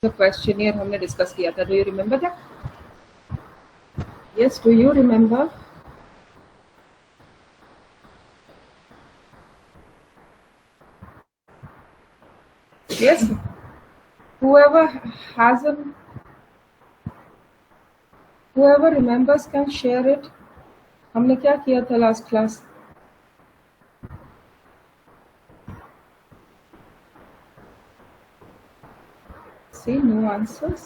the questionnaire हमने discuss किया था. Do you remember that? Yes, do you remember? Yes. Whoever remembers can share it. हमने क्या किया था last class? See, no answers.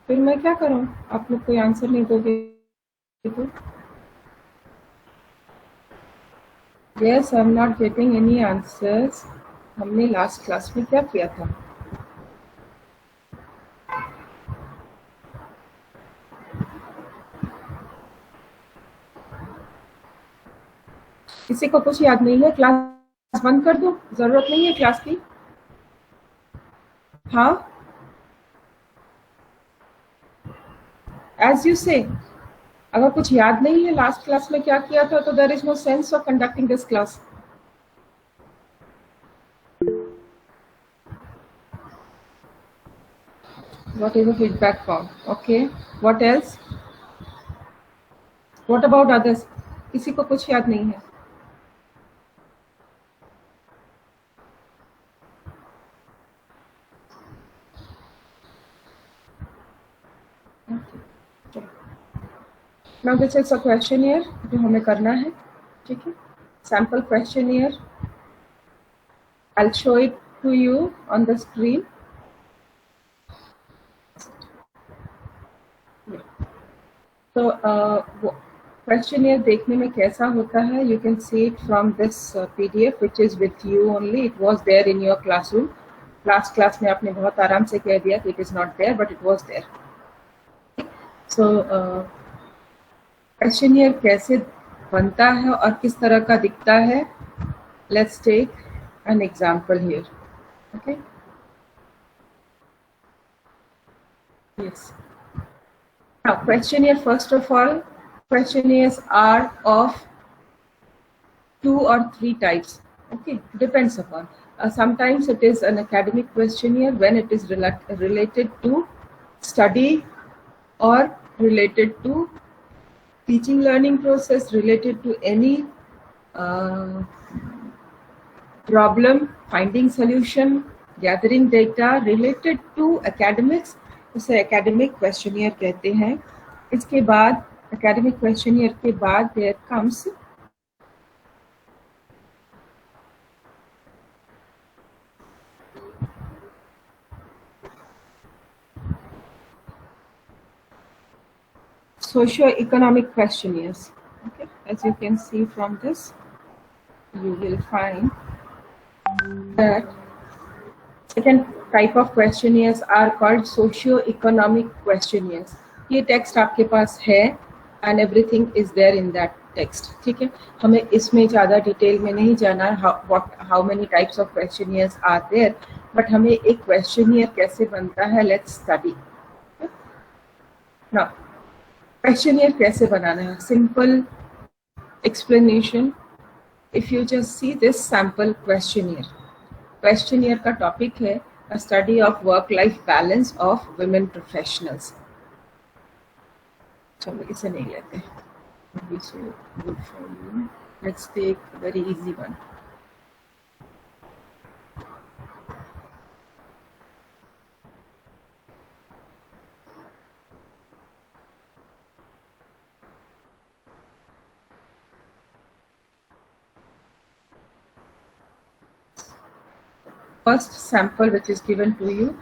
फिर मैं क्या करूं? आप लोग कोई आंसर नहीं दोगे तो? Yes, I'm not getting any answers. हमने last class में क्या किया था? किसी को कुछ याद नहीं है? क्लास बंद कर दो, जरूरत नहीं है क्लास की. हाँ, as you say, अगर कुछ याद नहीं है लास्ट क्लास में क्या किया था तो there is no sense of conducting this class. What is the feedback form? Okay. What else? What about others? किसी को कुछ याद नहीं है? Okay. Now this is a questionnaire जो हमें करना है, ठीक है? Sample questionnaire. I'll show it to you on the screen. तो questionnaire देखने में कैसा होता है? You can see it from this PDF which is with you only. It was there in your classroom. Last class में आपने बहुत आराम से कह दिया कि it is not there, but it was there. So questionnaire कैसे बनता है और किस तरह का दिखता है? Let's take an example here. Okay. Yes. Now, questionnaire, first of all, questionnaires are of 2 or 3 types. Okay, depends upon. Sometimes it is an academic questionnaire when it is related to study or related to teaching learning process, related to any problem, finding solution, gathering data, related to academics. उसे academic questionnaire कहते हैं. इसके बाद academic questionnaire के बाद there comes socio-economic questionnaires. Okay, as you can see from this, you will find that second type of questionnaires are called socio-economic questionnaires. ये text आपके पास है and everything is there in that text. ठीक है, हमें इसमें ज़्यादा detail में नहीं जाना how many types of questionnaires are there, but हमें एक questionnaire कैसे बनता है let's study. Now, questionnaire कैसे बनाना है? Simple explanation. If you just see this sample questionnaire. Questionnaire का टॉपिक है a study of work-life balance of women professionals. चलो इसे नहीं लेते. Maybe so good for you. Let's take a very easy one. First sample which is given to you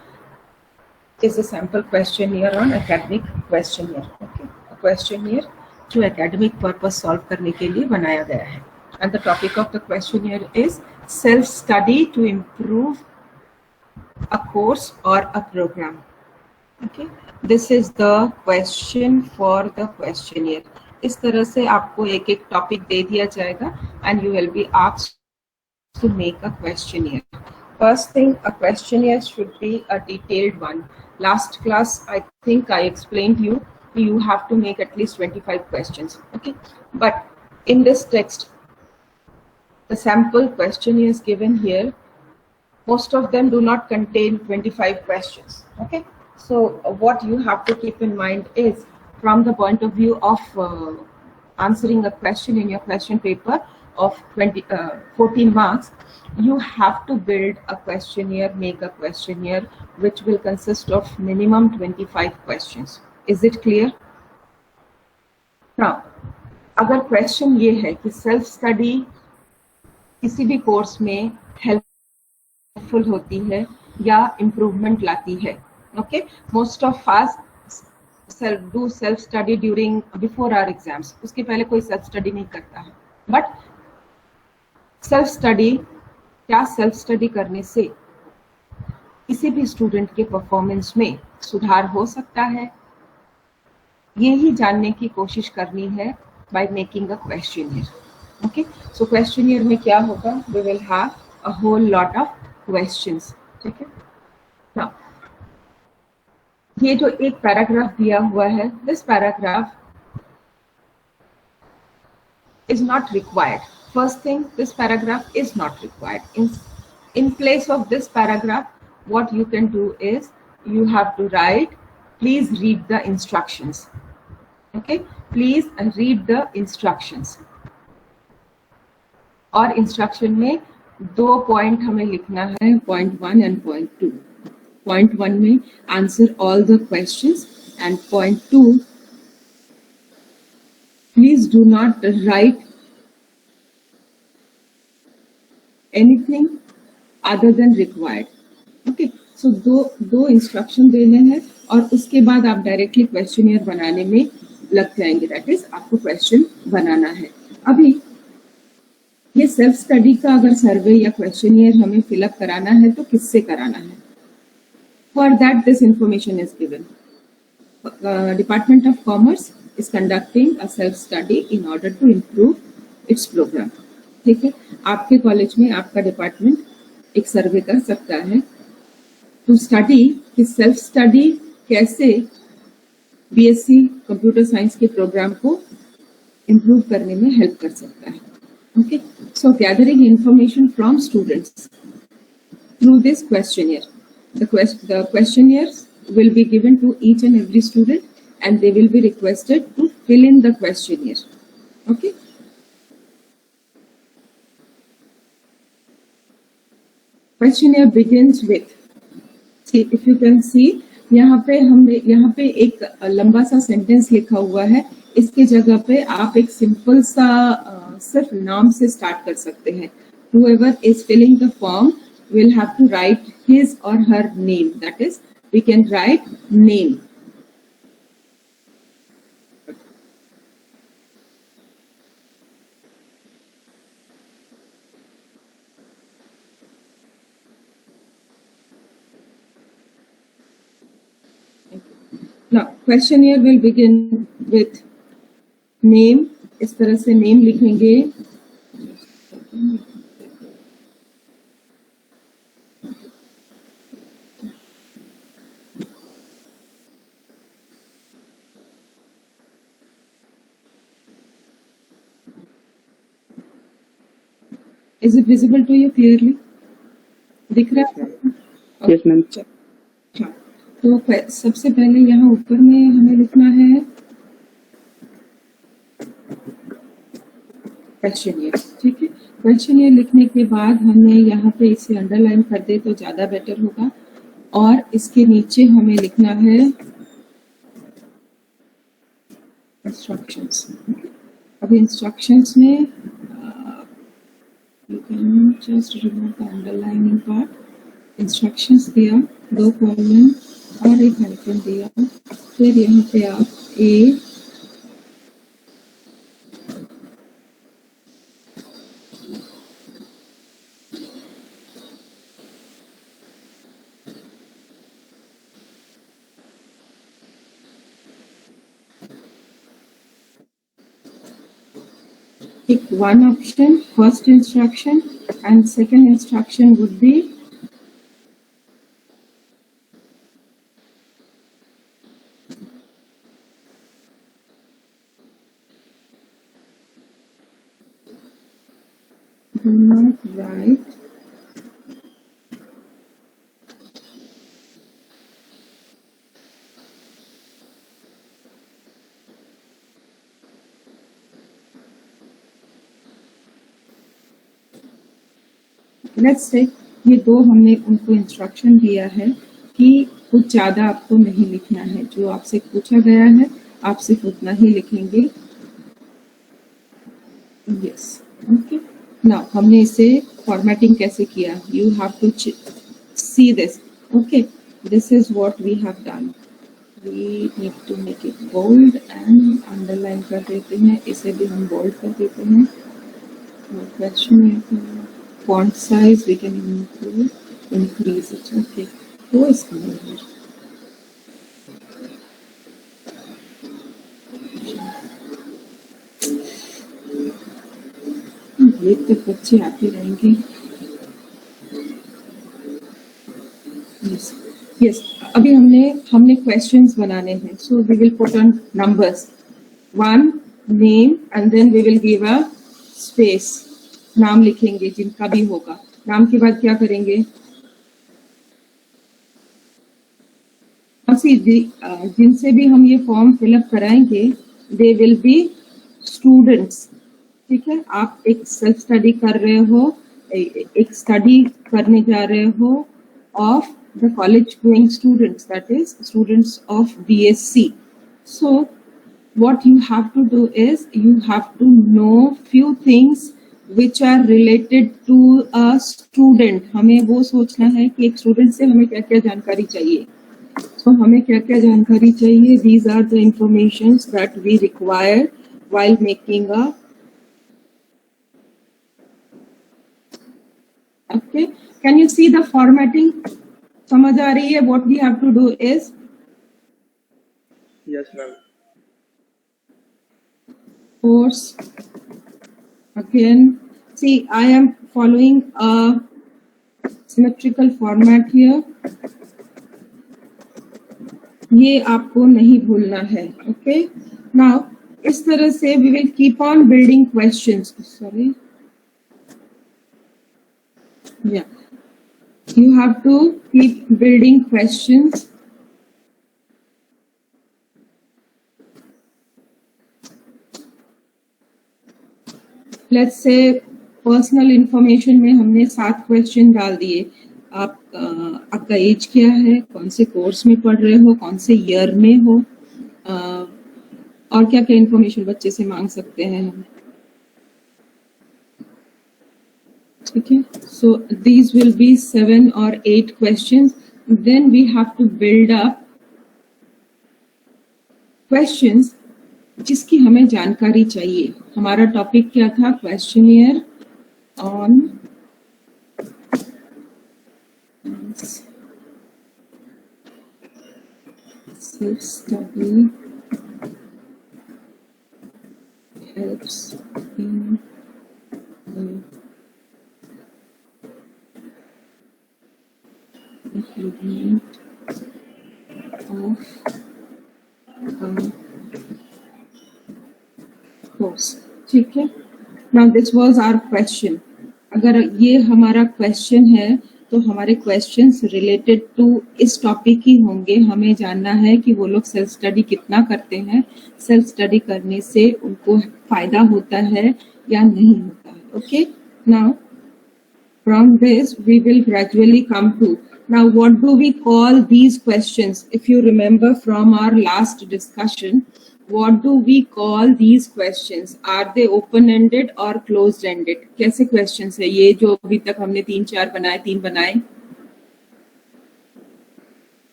is a sample questionnaire on academic questionnaire. Okay, a questionnaire जो academic purpose solve करने के लिए बनाया गया है. And the topic of the questionnaire is self-study to improve a course or a program. Okay, this is the question for the questionnaire. इस तरह से आपको एक एक टॉपिक दे दिया जाएगा and you will be asked to make a questionnaire. First thing, a questionnaire should be a detailed one. Last class, I think I explained you have to make at least 25 questions. Okay, but in this text, the sample questionnaire is given here. Most of them do not contain 25 questions. Okay, so what you have to keep in mind is, from the point of view of answering a question in your question paper of 14 marks, you have to build a questionnaire, make a questionnaire which will consist of minimum 25 questions. Is it clear? Now, अगर question ये है कि self study किसी भी course में helpful होती है या इम्प्रूवमेंट लाती है, okay, most of us self study during before our exams, उसके पहले कोई सेल्फ स्टडी नहीं करता है, बट सेल्फ स्टडी, क्या सेल्फ स्टडी करने से किसी भी स्टूडेंट के परफॉर्मेंस में सुधार हो सकता है, यही जानने की कोशिश करनी है by making a questionnaire. Okay, so questionnaire में क्या होगा, we will have a whole lot of questions. ठीक है, नाउ ये जो एक पैराग्राफ दिया हुआ है, this paragraph is not required. First thing, this paragraph is not required. In place of this paragraph, what you can do is, you have to write, please read the instructions. Okay, please read the instructions. और instruction में 2 point हमें लिखना है, point 1 and point 2. Point 1 में answer all the questions, and point 2, please do not write anything other than required. Okay, so दो instruction देने हैं और उसके बाद आप डायरेक्टली क्वेश्चनियर बनाने में लग जाएंगे. दैट इज, आपको क्वेश्चन बनाना है. अभी ये सेल्फ स्टडी का अगर सर्वे या क्वेश्चनियर हमें फिलअप कराना है तो किससे कराना है? For that this information is given. Department of commerce is conducting a self study in order to improve its program. ठीक है, आपके कॉलेज में आपका डिपार्टमेंट एक सर्वे कर सकता है टू स्टडी कि सेल्फ स्टडी कैसे बीएससी कंप्यूटर साइंस के प्रोग्राम को इम्प्रूव करने में हेल्प कर सकता है. Okay, so gathering information from students through this questionnaire. The questionnaires will be given to each and every student, and they will be requested to fill in the questionnaire. Okay. Questionnaire begins with, see, if you can see, यहाँ पे एक लंबा सा sentence लिखा हुआ है. इसके जगह पे आप एक सिंपल सा सिर्फ नाम से स्टार्ट कर सकते हैं. Whoever is filling the form will have to write his or her name. That is, we can write name. Now, questionnaire will begin with name. इस तरह से name लिखेंगे. Is it visible to you clearly? दिख रहा है? Yes, ma'am. हाँ, तो सबसे पहले यहाँ ऊपर में हमें लिखना है क्वेश्चनियर. ठीक है, क्वेश्चनियर लिखने के बाद हमें यहाँ पे इसे अंडरलाइन कर दे तो ज्यादा बेटर होगा. और इसके नीचे हमें लिखना है इंस्ट्रक्शंस. अब इंस्ट्रक्शंस में you can just remove the underlining part. Instructions दिया, 2 कॉलम और एक हाइफन दिया. फिर यहाँ पे आप ए pick one option, first instruction, and second instruction would be do not write let's say ये दो हमने उनको इंस्ट्रक्शन दिया है कि कुछ ज़्यादा आपको नहीं लिखना है, जो आपसे पूछा गया है आप सिर्फ उतना ही लिखेंगे। Yes, okay. नाउ हमने इसे फॉर्मेटिंग कैसे किया, you have to see this. Okay, this is what we have done. We need to make it bold and underline कर देते हैं, इसे भी हम बोल्ड कर देते हैं। Question font size we can improve, increase it. Okay, वो इसका है। ये तो बच्चे आते रहेंगे। यस यस, अभी हमने क्वेश्चंस बनाने हैं, so we will put on numbers, 1 name and then we will give a space. नाम लिखेंगे जिनका भी होगा, नाम के बाद क्या करेंगे, जिनसे भी हम ये फॉर्म फिलअप कराएंगे दे विल बी स्टूडेंट्स। ठीक है, आप एक सेल्फ स्टडी कर रहे हो, एक स्टडी करने जा रहे हो of the college going students, that is students of BSc. So what you have to do is you have to know few things which are related to a student. हमें वो सोचना है कि एक स्टूडेंट से हमें क्या क्या जानकारी चाहिए। तो हमें क्या क्या जानकारी चाहिए, these are the informations that we require while making a, okay, can you see the formatting? समझ आ रही है? What we have to do is, yes ma'am, course, again see I am following a symmetrical format here, ये आपको नहीं भूलना है। Okay, now इस तरह से we will keep on building questions. Sorry, yeah you have to keep building questions. Let's say personal information में हमने 7 क्वेश्चन डाल दिए। आपका एज क्या है, कौन से कोर्स में पढ़ रहे हो, कौन से ईयर में हो, और क्या क्या इंफॉर्मेशन बच्चे से मांग सकते हैं हम। ठीक है, so these will be 7 or 8 questions. Then we have to build up questions जिसकी हमें जानकारी चाहिए। हमारा टॉपिक क्या था, questionnaire on self study helps in the improvement of course। ठीक है, now this was our question। अगर ये हमारा क्वेश्चन है तो हमारे क्वेश्चंस रिलेटेड टू इस टॉपिक ही होंगे। हमें जानना है कि वो लोग सेल्फ स्टडी कितना करते हैं, सेल्फ स्टडी करने से उनको फायदा होता है या नहीं होता है। Okay, now from this we will gradually come to, now what do we call these questions? If you remember from our last discussion, what do we call these questions? Are they open ended or closed ended? कैसे questions है ये जो अभी तक हमने 3 बनाए?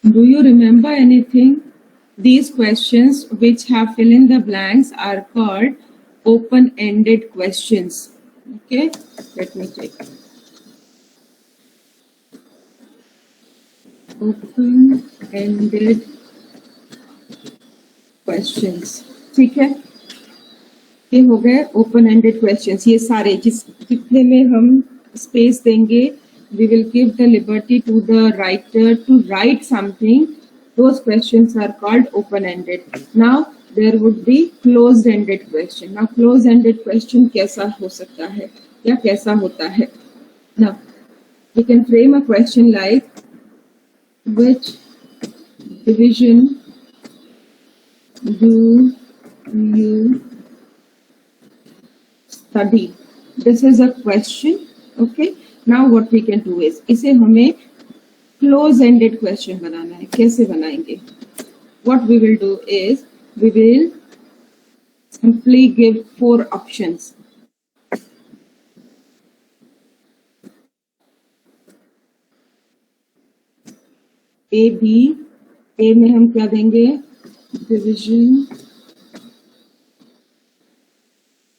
Do you remember anything? These questions which have fill in the blanks are called open ended questions. Okay, let me check. Open-ended questions। ठीक है, ये हो गए open-ended questions। ये सारे जितने में हम स्पेस देंगे, we will give the liberty to the writer to write something, those questions are called open-ended। Now there would be closed-ended question। Now closed-ended question कैसा हो सकता है या कैसा होता है? Now we can frame a question like, which division do you study? This is a question. Okay, now what we can do is, इसे हमें क्लोज एंडेड क्वेश्चन बनाना है. कैसे बनाएंगे? What we will do is we will simply give 4 options. A, B. A में हम क्या देंगे? Division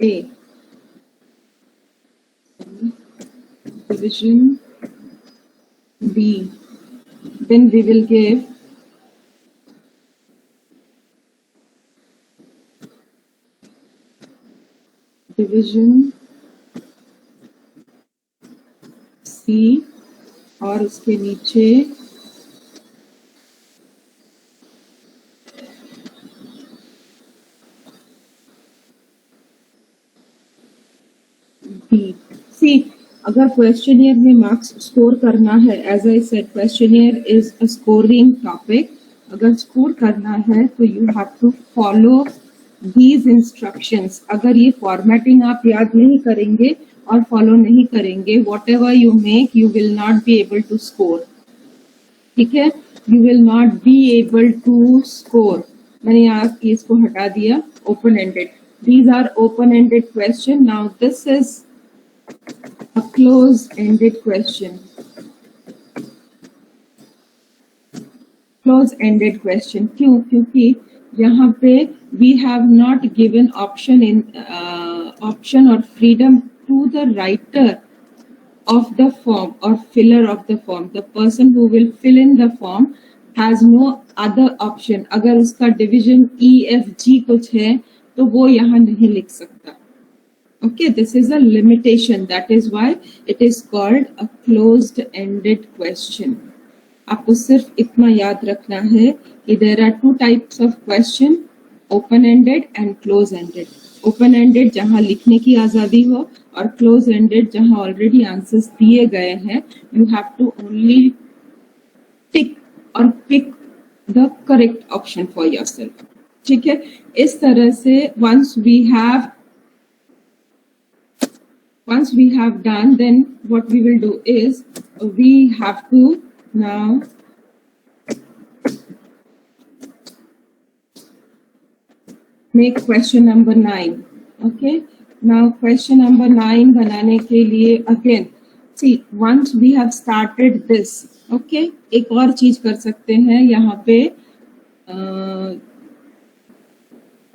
A. Division B. Then we will give division C और उसके नीचे B. C. अगर क्वेश्चनियर में मार्क्स स्कोर करना है, as I said questionnaire is a scoring topic. अगर स्कोर करना है तो you have to follow these instructions. अगर ये फॉर्मेटिंग आप याद नहीं करेंगे और फॉलो नहीं करेंगे, whatever you make you will not be able to score. ठीक है, you will not be able to score. मैंने यहाँ इसको हटा दिया. Open ended, these are open ended question. Now this is a close ended question. Close ended question क्यों? क्योंकि यहाँ पे we have not given option or freedom to the writer of the form or filler of the form. The person who will fill in the form has no other option. अगर उसका division E, F, G कुछ है तो वो यहाँ नहीं लिख सकता. Okay, this is a limitation. That is why it is called a closed-ended question. आपको सिर्फ इतना याद रखना है कि there are 2 types of question, open-ended and close-ended. Open-ended जहाँ लिखने की आज़ादी हो और close-ended जहाँ already answers दिए गए हैं. You have to only tick or pick the correct option for yourself. ठीक है, इस तरह से once we have done, then what we will do is we have to now make question number 9. Okay, now question number 9 बनाने के लिए again see, once we have started this, okay, एक और चीज कर सकते हैं यहाँ पे.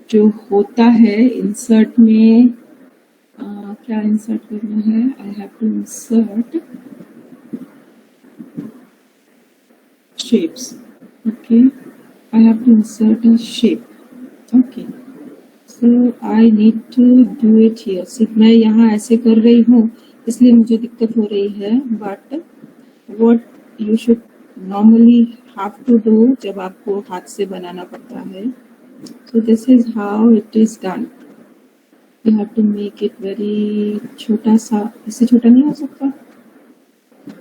जो होता है इंसर्ट में, क्या इंसर्ट करना है? I have to insert shapes. Okay, I have to insert a shape. Okay, so I need to do it here. सिर्फ मैं यहाँ ऐसे कर रही हूँ इसलिए मुझे दिक्कत हो रही है. But what you should normally have to do जब आपको हाथ से बनाना पड़ता है, so this is how it is done. You have to make it very छोटा सा. इससे छोटा नहीं हो सकता?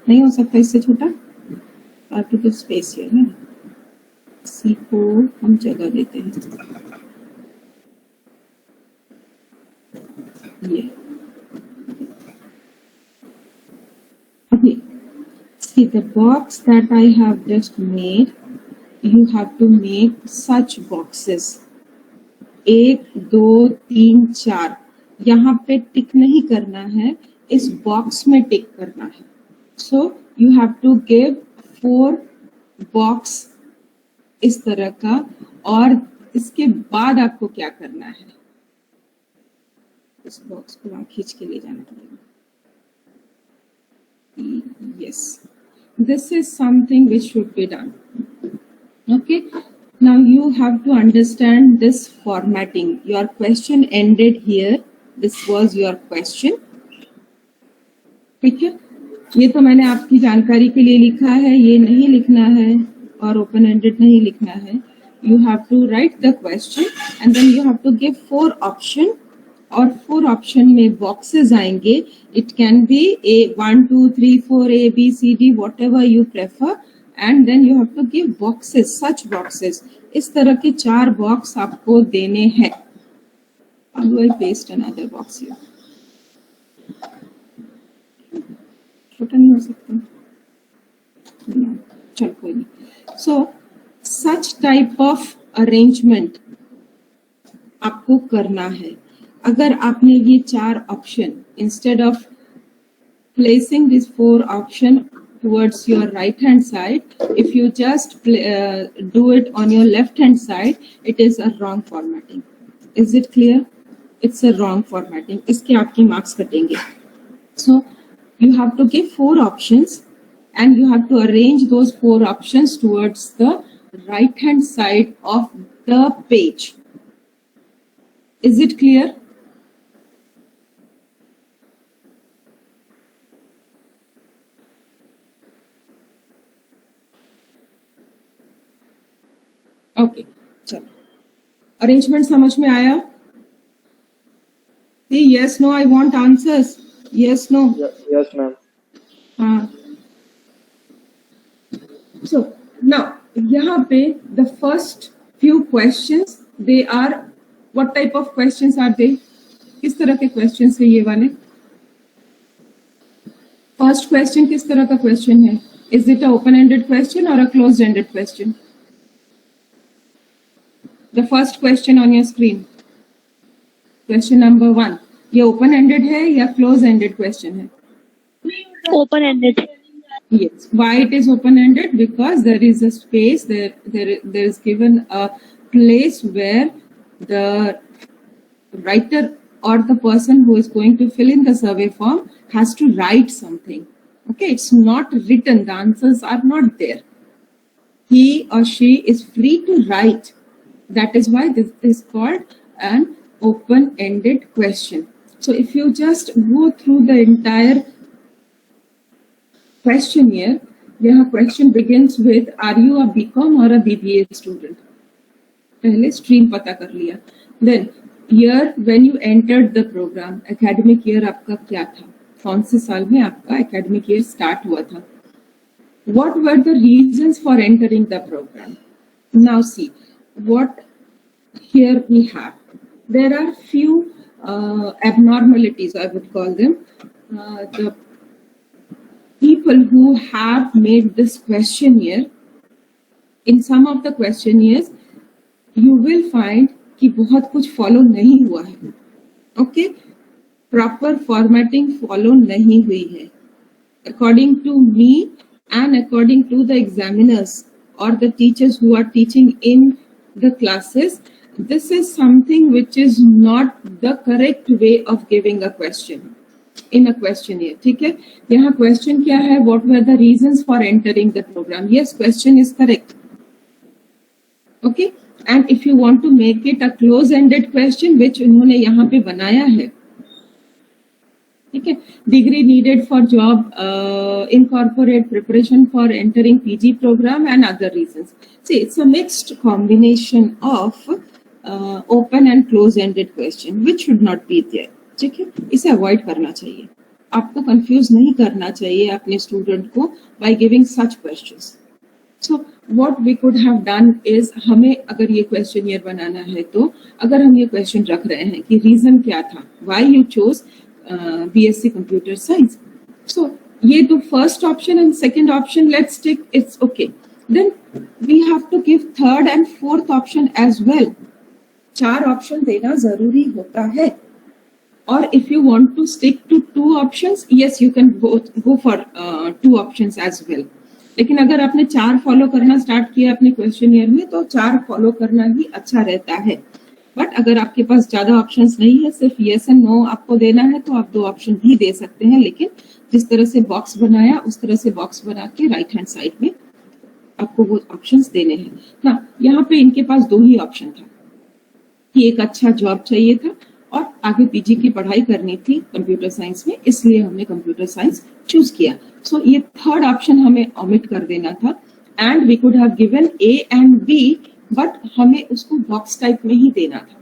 नहीं हो सकता इससे छोटा. I have to give space here है. C को हम जगह देते हैं. ये okay. See the box that I have just made. You have to make such boxes. 1, 2, 3, 4. यहाँ पे टिक नहीं करना है, इस बॉक्स में टिक करना है. So you have to give 4 box इस तरह का. और इसके बाद आपको क्या करना है? इस बॉक्स को वहां खींच के ले जाना पड़ेगा. Yes, this is something which should be done. Okay, now you have to understand this formatting. Your question ended here. This was your question. ठीक है, ये तो मैंने आपकी जानकारी के लिए लिखा है. ये नहीं लिखना है और ओपन एंडेड नहीं लिखना है. You have to write the question and then you have to give 4 option. और 4 ऑप्शन में बॉक्सेस आएंगे. It can be A 1 2 3 4 A B C D whatever you prefer. And then you have to give boxes, such boxes. इस तरह के 4 box आपको देने हैं. How do I paste another box here? छोटा नहीं हो सकता? चलो कोई नहीं। सो सच टाइप ऑफ अरेंजमेंट आपको करना है। अगर आपने ये 4 option, instead of placing these 4 option towards your right hand side, if you just do it on your left hand side, it is a wrong formatting. Is it clear? It's a wrong formatting. इसके आपके marks कटेंगे. So you have to give 4 options and you have to arrange those 4 options towards the right hand side of the page. Is it clear? Okay, चलो arrangement समझ में आया? Yes no, I want answers. Yes no? Yes ma'am. हाँ. So now यहाँ पे the first few questions, they are what type of questions are they? किस तरह के क्वेश्चंस है ये वाले? फर्स्ट क्वेश्चन किस तरह का क्वेश्चन है? Is it a open ended question or a closed ended question? The first question on your screen, question number 1, ये open ended है या close ended question है? Open ended. Yes. Why it is open ended? Because there is a space, there is given a place where the writer or the person who is going to fill in the survey form has to write something. Okay, it's not written, the answers are not there. He or she is free to write. That is why this is called an open-ended question. So if you just go through the entire questionnaire, यहाँ question begins with, are you a BCom or a BBA student? पहले stream पता कर लिया. Then year when you entered the program, academic year आपका क्या था? कौन से साल में आपका academic year start हुआ था? What were the reasons for entering the program? Now see, what here we have, there are few abnormalities, I would call them. The people who have made this questionnaire, in some of the questionnaires you will find कि बहुत कुछ follow नहीं हुआ है. Okay, proper formatting follow नहीं हुई है. According to me and according to the examiners or the teachers who are teaching in the classes, this is something which is not the correct way of giving a question in a questionnaire. ठीक है, यहाँ question क्या है? What were the reasons for entering the program? Yes, question is correct. Okay, and if you want to make it a close-ended question, which उन्होंने यहाँ पे बनाया है, ठीक है, degree needed for job, incorporate preparation for entering PG program and other reasons. See, it's a mixed combination of open and close-ended question, which should not be there. ठीक है, इसे avoid करना चाहिए. आपको confuse नहीं करना चाहिए अपने student को by giving such questions. So what we could have done is, हमें अगर ये questionnaire बनाना है तो अगर हम ये question रख रहे हैं कि reason क्या था, why you chose BSc Computer Science. So ये तो first option and second option let's take, it's okay. Then we have to give third and fourth option as well. 4 option देना जरूरी होता है. Or if you want to stick to 2 options, yes you can go for 2 options as well. लेकिन अगर आपने 4 follow करना start किया अपने क्वेश्चनियर में तो 4 फॉलो करना ही अच्छा रहता है. बट अगर आपके पास ज्यादा ऑप्शंस नहीं है, सिर्फ यस एंड नो आपको देना है, तो आप 2 ऑप्शन भी दे सकते हैं. लेकिन जिस तरह से बॉक्स बनाया उस तरह से बॉक्स बना के राइट हैंड साइड में आपको वो ऑप्शंस देने हैं ना. यहाँ पे इनके पास 2 ही ऑप्शन था कि एक अच्छा जॉब चाहिए था और आगे पीजी की पढ़ाई करनी थी कंप्यूटर साइंस में, इसलिए हमने कंप्यूटर साइंस चूज किया. सो ये थर्ड ऑप्शन हमें ओमिट कर देना था. And we could have given A and B, but हमें उसको बॉक्स टाइप में ही देना था.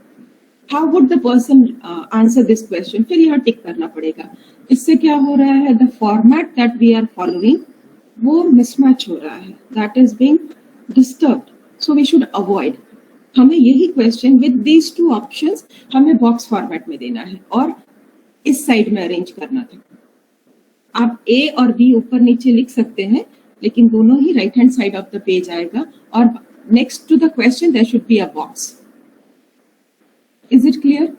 How would the person answer this question? फिर यहाँ टिक करना पड़ेगा. इससे क्या हो रहा है, the format that we are following वो मिसमैच हो रहा है, that is being disturbed. So we should avoid. हमें यही क्वेश्चन विद दीज 2 ऑप्शंस हमें बॉक्स फॉर्मेट में देना है और इस साइड में अरेंज करना था. आप ए और बी ऊपर नीचे लिख सकते हैं, लेकिन दोनों ही right hand side of the page आएगा, और next to the question there should be a box. Is it clear?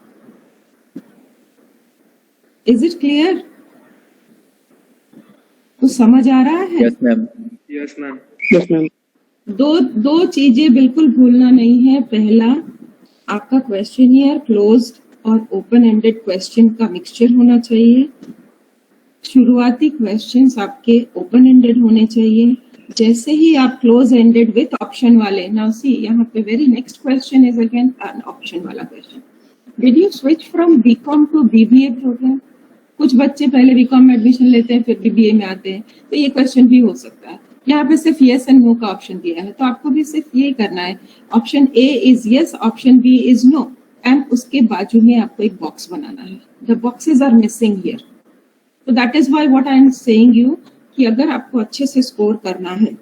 Is it clear? तो समझ आ रहा है? Yes ma'am. Yes, ma'am. Yes ma'am. दो चीजें बिल्कुल भूलना नहीं है. पहला, आपका क्वेश्चनियर क्लोज्ड और ओपन एंडेड क्वेश्चन का मिक्सचर होना चाहिए. शुरुआती क्वेश्चंस आपके ओपन एंडेड होने चाहिए. जैसे ही आप क्लोज एंडेड विथ ऑप्शन वाले, नाउ सी यहाँ पे very next question is again an option वाला question. Did you switch from BCom to BBA programme? कुछ बच्चे पहले बीकॉम में एडमिशन लेते हैं फिर बीबीए में आते हैं, तो ये क्वेश्चन भी हो सकता है. यहाँ पे सिर्फ यस एंड नो का ऑप्शन दिया है, तो आपको भी सिर्फ ये करना है. Option A is yes, option B is no, and उसके बाजू में आपको एक बॉक्स बनाना है. The boxes are missing here. तो that is why what I am saying you कि अगर आपको अच्छे से स्कोर करना है,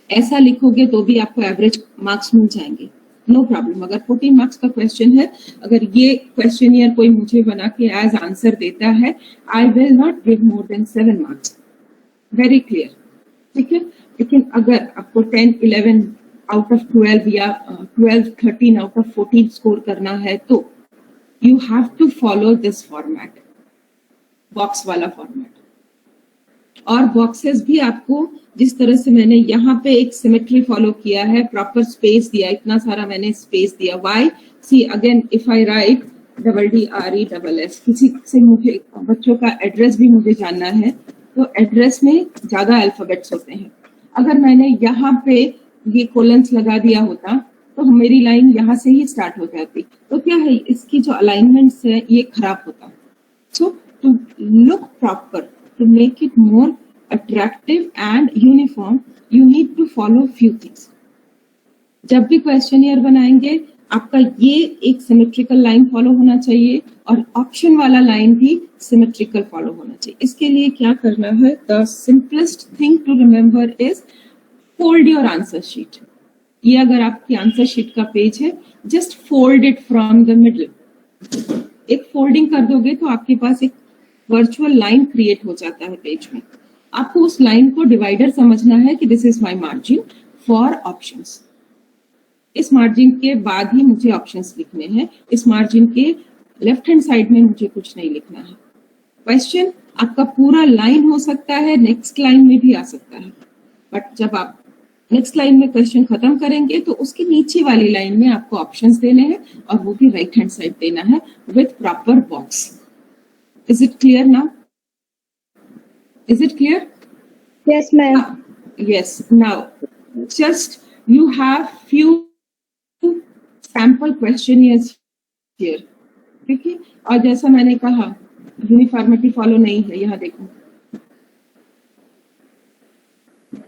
ऐसा लिखोगे तो भी आपको एवरेज मार्क्स मिल जाएंगे, नो प्रॉब्लम. अगर 14 मार्क्स का क्वेश्चन है, अगर ये क्वेश्चनियर कोई मुझे बना के एज आंसर देता है, I will not give more than 7 marks. Very clear, ठीक है. लेकिन अगर आपको 10, 11 आउट ऑफ 12 या 12, 13 आउट ऑफ 14 स्कोर करना है, तो you have to follow this format, box वाला फॉर्मेट. और बॉक्सेस भी आपको जिस तरह से मैंने यहाँ पे एक सिमेट्री फॉलो किया है, प्रॉपर स्पेस दिया, इतना सारा मैंने स्पेस दिया. Why? See again if I write DRESS, किसी से मुझे बच्चों का एड्रेस भी मुझे जानना है, तो एड्रेस में ज्यादा अल्फाबेट्स होते हैं. अगर मैंने यहाँ पे ये कोलन्स लगा दिया होता तो मेरी लाइन यहाँ से ही स्टार्ट हो जाती, तो क्या है, इसकी जो अलाइनमेंट्स है ये खराब होता. So to look proper, to make it more attractive and uniform, you need to follow few things. जब भी क्वेश्चनियर बनाएंगे, आपका ये एक सिमेट्रिकल लाइन फॉलो होना चाहिए और ऑप्शन वाला लाइन भी सिमेट्रिकल फॉलो होना चाहिए. इसके लिए क्या करना है, the simplest thing to remember is fold your answer sheet. ये अगर आपकी आंसर शीट का पेज है, just fold it from the middle. एक फोल्डिंग कर दोगे तो आपके पास एक वर्चुअल लाइन क्रिएट हो जाता है पेज में. आपको उस लाइन को डिवाइडर समझना है कि this is my margin for options. इस मार्जिन के बाद ही मुझे ऑप्शंस लिखने हैं. इस मार्जिन के लेफ्ट हैंड साइड में मुझे कुछ नहीं लिखना है. क्वेश्चन आपका पूरा लाइन हो सकता है, नेक्स्ट लाइन में भी आ सकता है, बट जब आप नेक्स्ट लाइन में क्वेश्चन खत्म करेंगे तो उसके नीचे वाली लाइन में आपको ऑप्शंस देने हैं, और वो भी राइट हैंड साइड देना है with proper box. Is it clear now? Is it clear? Yes, ma'am. Yes. Now, just you have few sample questionnaires here. ठीक है. और जैसा मैंने कहा, यूनिफॉर्मिटी फॉलो नहीं है. यहाँ देखो,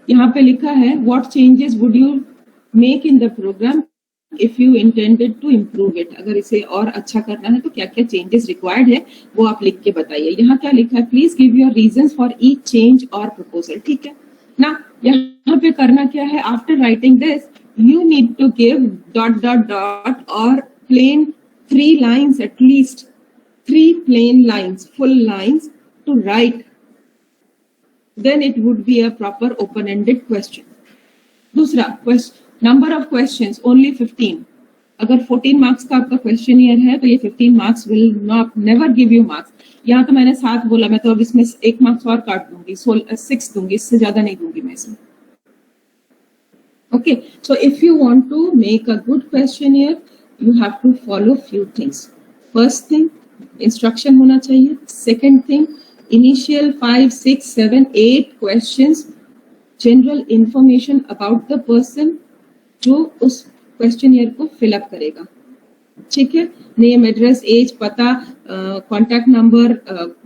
यहाँ पे लिखा है what changes would you make in the program if you intended to improve it. अगर इसे और अच्छा करना है तो क्या क्या चेंजेस रिक्वायर्ड है वो आप लिख के बताइए. यहाँ क्या लिखा है, please give your reasons for each change or proposal. ठीक है ना. यहाँ पे करना क्या है, after writing this you need to give dot dot dot और plain 3 lines, at least 3 plain lines, full lines to write. Then it would be a proper open ended question. दूसरा question, number of questions only 15. अगर 14 marks का आपका questionnaire है तो ये 15 marks will not never give you marks. यहाँ तो मैंने 7 बोला, मैं तो अब इसमें 1 मार्क्स और काट दूंगी, 6 दूंगी, इससे ज्यादा नहीं दूंगी मैं इसमें. Okay, so if you want to make a good questionnaire you have to follow few things. First thing, instruction होना चाहिए. Second thing, initial 5, 6, 7, 8 questions, general information about the person जो उस क्वेश्चनियर को फिलअप करेगा. ठीक है, नेम, एड्रेस, एज, पता, contact number,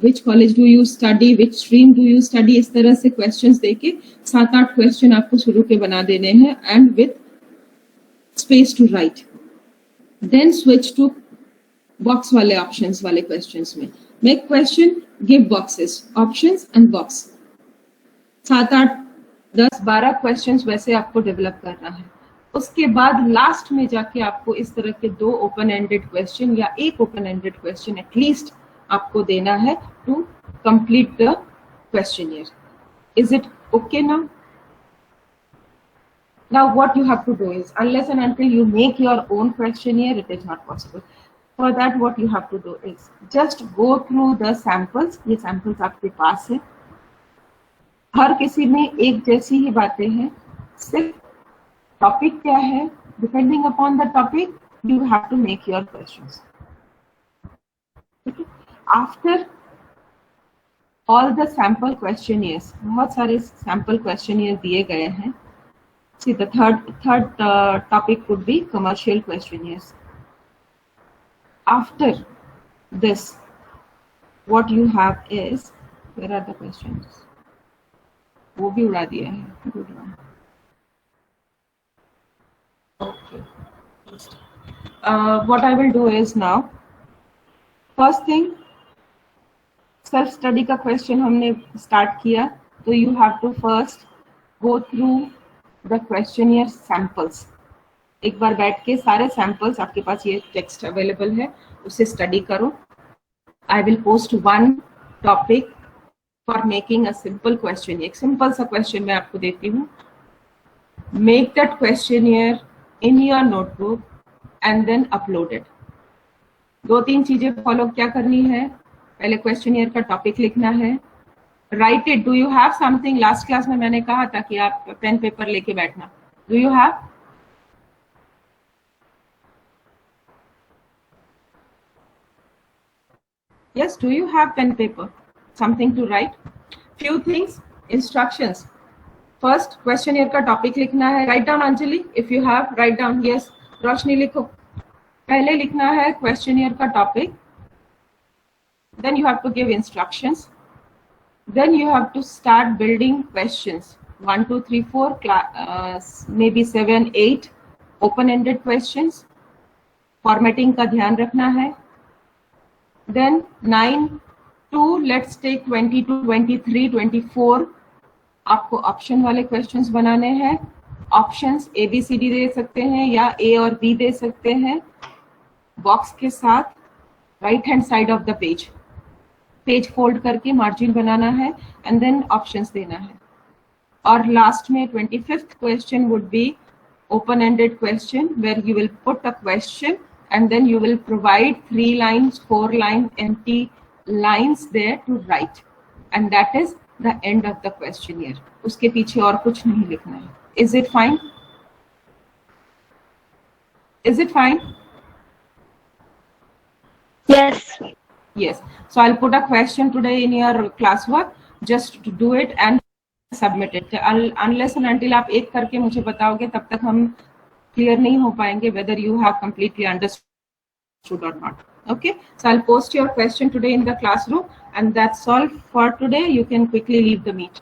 which college do you study, which stream do you study, इस तरह से क्वेश्चंस देके 7-8 क्वेश्चन आपको शुरू के बना देने हैं, and with space to write. Then switch to box वाले ऑप्शंस वाले क्वेश्चंस में. Make question, give boxes, options and box. 7, 8, 10, 12 questions वैसे आपको डेवलप करना है. उसके बाद लास्ट में जाके आपको इस तरह के 2 ओपन एंडेड क्वेश्चन या 1 ओपन एंडेड क्वेश्चन एटलीस्ट आपको देना है to complete the questionnaire. Is it okay now? Now what you have to do is, unless and until you make your own questionnaire, it is not possible. For that what you have to do is just go through the samples. ये samples आपके पास है, हर किसी में एक जैसी ही बातें हैं, सिर्फ टॉपिक क्या है, depending upon the topic you have to make your questions. Okay? After all the sample questionnaires, बहुत सारे sample questionnaire दिए गए हैं. See, the third topic would be commercial questionnaires. After this, what you have is, where are the questions? वो भी उड़ा दिया है. Good one. Okay. What I will do is now, first thing, self study का question हमने start किया, तो you have to first go through the questionnaire samples. एक बार बैठ के सारे samples, आपके पास ये text available है, उसे study करो. I will post one topic for making a simple questionnaire. एक simple सा question मैं आपको देती हूँ. Make that questionnaire in your notebook and then upload it. 2-3 चीजें फॉलो क्या करनी है. पहले क्वेश्चनियर का टॉपिक लिखना है. Right it. Do you have something? Last class में मैंने कहा था कि आप पेन पेपर लेके बैठना. Do you have? Yes, do you have pen paper? Something to write? Few things, instructions. First, questionnaire का टॉपिक लिखना है. Write down, Anjali, if you have. Write down. Yes, रोशनी लिखो. पहले लिखना है questionnaire का topic. Then you have to give instructions. Then you have to start building questions. 1, 2, 3, 4, maybe 7, 8 open-ended questions. Formatting का ध्यान रखना है. Then 9 to, let's take 22, 23, 24. आपको ऑप्शन वाले क्वेश्चंस बनाने हैं. ऑप्शंस ABCD दे सकते हैं या A और B दे सकते हैं. बॉक्स के साथ right hand side of the page fold करके मार्जिन बनाना है एंड देन ऑप्शंस देना है. और लास्ट में 25th question would be open ended question where you will put a question and then you will provide 3 lines, 4 lines, empty lines there to write, and that is the end of the questionnaire. उसके पीछे और कुछ नहीं लिखना है. Is it fine? Is it fine? Yes. Yes. So I'll put a question today in your classwork. Just to do it and submit it. Unless and until आप एक करके मुझे बताओगे, तब तक हम clear नहीं हो पाएंगे whether you have completely understood or not. Okay, so I'll post your question today in the classroom, and that's all for today. You can quickly leave the meet.